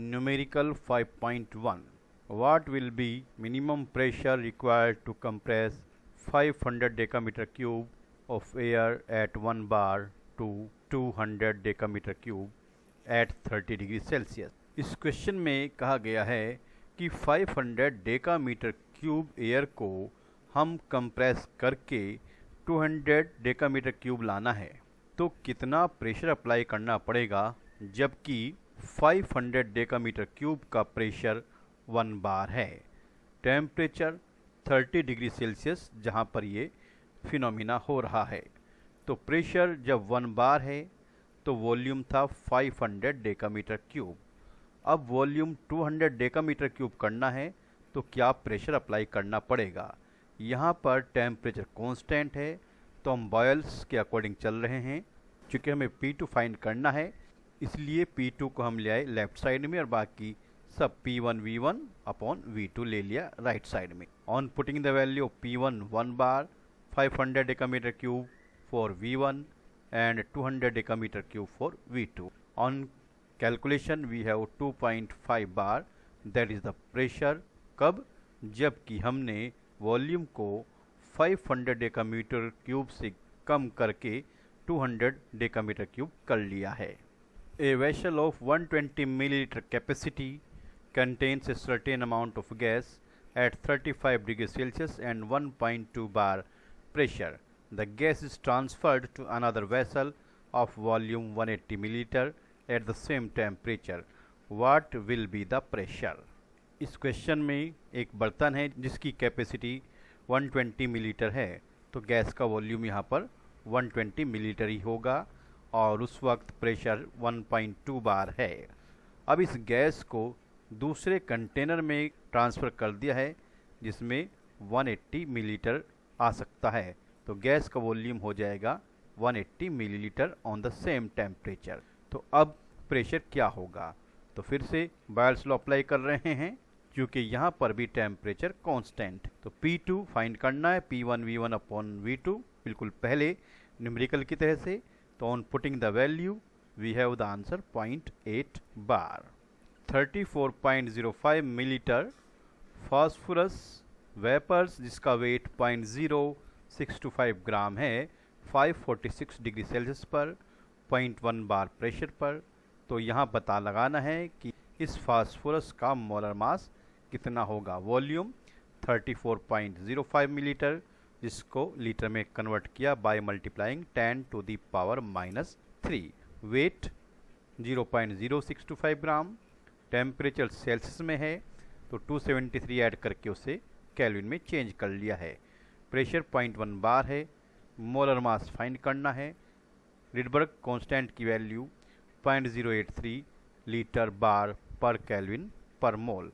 Numerical 5.1. What will be minimum pressure required to compress 500 decameter cube of air at 1 bar to 200 decameter cube at 30 degree Celsius. इस question में कहा गया है कि 500 decametre cube air को हम compress करके 200 डेकामीटर क्यूब लाना है, तो कितना प्रेशर अप्लाई करना पड़ेगा, जबकि 500 डेकामीटर क्यूब का प्रेशर 1 बार है। टेम्परेचर 30 डिग्री सेल्सियस जहाँ पर ये फिनोमिना हो रहा है। तो प्रेशर जब 1 बार है तो वॉल्यूम था 500 डेकामीटर क्यूब। अब वॉल्यूम 200 डेकामीटर क्यूब करना है तो क्या प्रेशर अप्लाई करना पड़ेगा। यहाँ पर टेम्परेचर कांस्टेंट है तो हम बॉयल्स के अकॉर्डिंग चल रहे हैं। चूँकि हमें P2 फाइंड करना है इसलिए P2 को हम ले आए लेफ्ट साइड में और बाकी सब P1 V1 अपॉन V2 ले लिया राइट साइड में। On putting the value of P1 1 bar 500 decametre cube for V1 and 200 decameter cube for V2. On calculation we have 2.5 bar, that is the pressure। कब? जबकि हमने volume को 500 decametre cube से कम करके 200 decametre cube कर लिया है। A vessel of 120 milliliter capacity contains a certain amount of gas at 35 degrees Celsius and 1.2 bar pressure. The gas is transferred to another vessel of volume 180 milliliter at the same temperature. What will be the pressure? इस question में एक बर्तन है जिसकी capacity 120 millilitre है, तो gas का volume यहाँ पर 120 मिलीलीटर ही होगा और उस वक्त प्रेशर 1.2 बार है। अब इस गैस को दूसरे कंटेनर में ट्रांसफ़र कर दिया है जिसमें 180 मिलीलीटर आ सकता है, तो गैस का वॉल्यूम हो जाएगा 180 millilitre on the same temperature. तो अब प्रेशर क्या होगा, तो फिर से बॉयल्स लॉ अप्लाई कर रहे हैं क्योंकि यहाँ पर भी टेम्परेचर कांस्टेंट। तो P2 फाइंड करना है P1 V1 अपॉन V2, बिल्कुल पहले न्यूमेरिकल की तरह से। तो on putting the value we have the answer 0.8 bar. 34.05 millilitre phosphorus vapours जिसका वेट 0.0625 ग्राम है 546 डिग्री सेल्सियस पर 0.1 बार प्रेशर पर। तो यहाँ पता लगाना है कि इस फास्फोरस का मोलर मास कितना होगा। वॉल्यूम 34.05 मिलीलीटर जिसको लीटर में कन्वर्ट किया by multiplying 10 to the power -3। Weight 0.0625 gram. Temperature Celsius में है तो 273 ऐड करके उसे केल्विन में चेंज कर लिया है। प्रेशर 0.1 बार है। मोलर मास फाइंड करना है। रिडबर्ग कांस्टेंट की वैल्यू 0.083 लीटर बार पर केल्विन पर मोल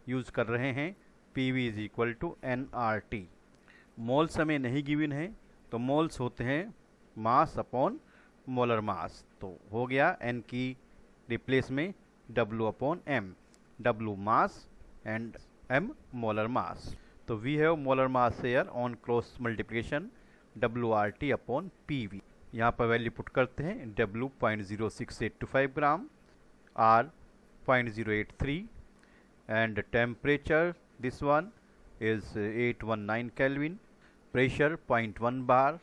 यूज़ कर रहे हैं। PV is equal to nRT। Moles हमें नहीं गिवन है तो मोल्स होते हैं मास अपॉन मोलर मास। तो हो गया N की रिप्लेस में W upon M, W mass and M molar mass. तो we have molar mass air on cross multiplication WRT upon PV। यहाँ पर वैल्यू पुट करते हैं। W 0.0685 gram, R 0.083 and temperature this one is 819 kelvin. Pressure 0.1 bar.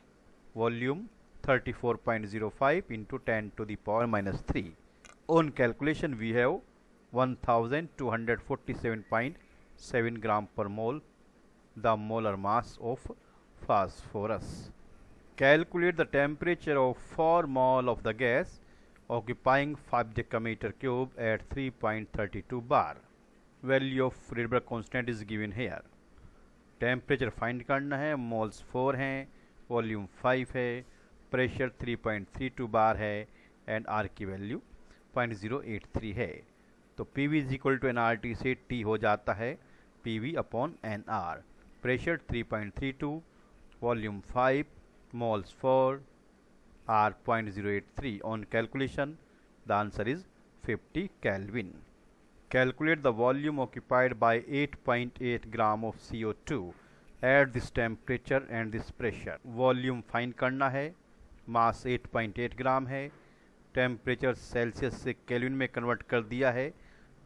Volume 34.05 into 10 to the power -3। On calculation we have 1247.7 gram per mole, the molar mass of phosphorus. Calculate the temperature of 4 mole of the gas occupying 5 decameter cube at 3.32 bar. Value of Rydberg constant is given here. Temperature find करना है। moles 4 हैं, volume 5 है, pressure 3.32 बार है and R की value 0.083 है। तो PV is equal to nRT से T हो जाता है PV upon nR। Pressure 3.32, volume 5, moles 4, R 0.083। On calculation the answer is 50 kelvin. Calculate the volume occupied by 8.8 gram of CO2 at this temperature and this pressure. Volume find करना है। Mass 8.8 gram है। Temperature Celsius से kelvin में convert कर दिया है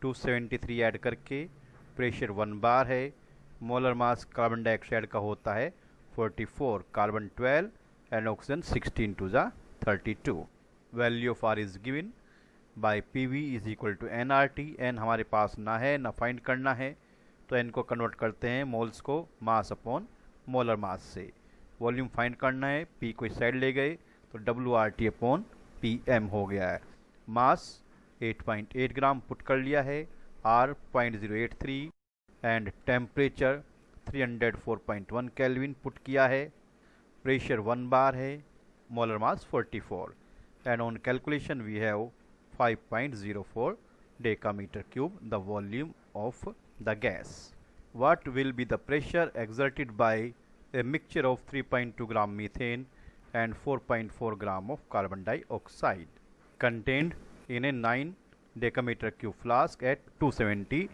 273 add करके pressure 1 bar है। मोलर मास कार्बन डाइऑक्साइड का होता है 44, कार्बन 12 एंड ऑक्सीजन 16 टू ज़ा 32। Value of R is given by PV is equal to nRT। n हमारे पास ना है ना फाइंड करना है, तो n को कन्वर्ट करते हैं मोल्स को मास अपॉन मोलर मास से। वॉल्यूम फाइंड करना है, P को इस साइड ले गए तो WRT अपॉन PM हो गया है। मास 8.8 ग्राम पुट कर लिया है, R 0.083 and temperature 304.1 kelvin put किया है। प्रेशर 1 बार है, molar mass 44 and on calculation we have 5.04 decameter cube the volume of the gas. What will be the pressure exerted by a mixture of 3.2 gram methane and 4.4 gram of carbon dioxide contained in a 9 decameter cube flask at 270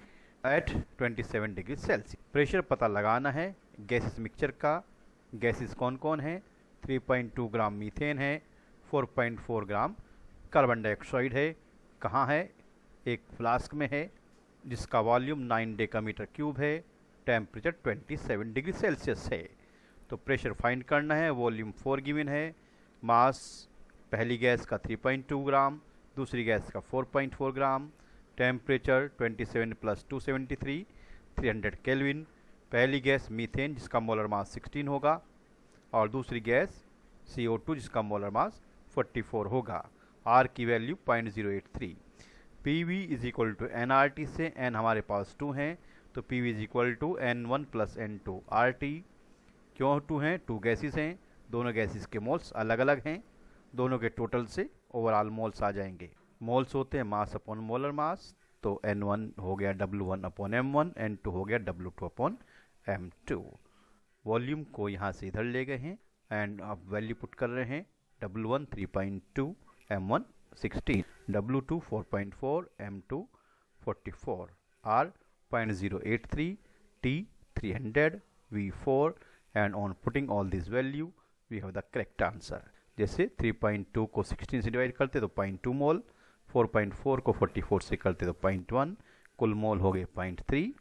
at 27 degree Celsius. Pressure पता लगाना है gases mixture का। Gases कौन कौन है? 3.2 ग्राम methane है, 4.4 gram carbon dioxide है। कहाँ है? एक फ्लास्क में है जिसका वॉल्यूम 9 डेकामीटर क्यूब है, टेम्परेचर 27 डिग्री सेल्सियस है। तो प्रेशर फाइंड करना है, वॉल्यूम 4 गिवन है, मास पहली गैस का 3.2 ग्राम, दूसरी गैस का 4.4 ग्राम, टेम्परेचर 27 प्लस 273 300 केल्विन। पहली गैस मीथेन जिसका मोलर मास 16 होगा और दूसरी गैस CO2 जिसका मोलर मास 44 होगा। R की value 0.083। PV is equal to nRT से n हमारे पास 2 हैं तो PV is equal to N1 plus N2 RT। क्यों 2 हैं? 2 गैसेस हैं, दोनों गैसेस के मोल्स अलग अलग हैं, दोनों के टोटल से ओवरऑल मोल्स आ जाएंगे। मोल्स होते हैं मास अपॉन मोलर मास, तो N1 हो गया W1 अपॉन M1, N2 हो गया W2 अपॉन M2। वॉल्यूम को यहाँ से इधर ले गए हैं एंड अब वैल्यू पुट कर रहे हैं। W1 3.2, M1 16, W2 4.4, M2 44, R 0.083, T 300, V4 and on putting all this value we have the correct answer। जैसे 3.2 को 16 से डिवाइड करते तो 0.2 मोल, 4.4 को 44 से करते तो 0.1, कुल मोल हो गए 0.3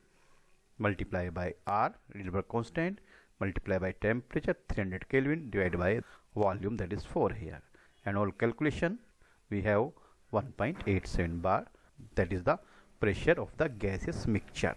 multiply by R relative constant multiply by temperature 300 Kelvin divided by volume, that is 4 here, and all calculation we have 1.87 bar, that is the pressure of the gaseous mixture.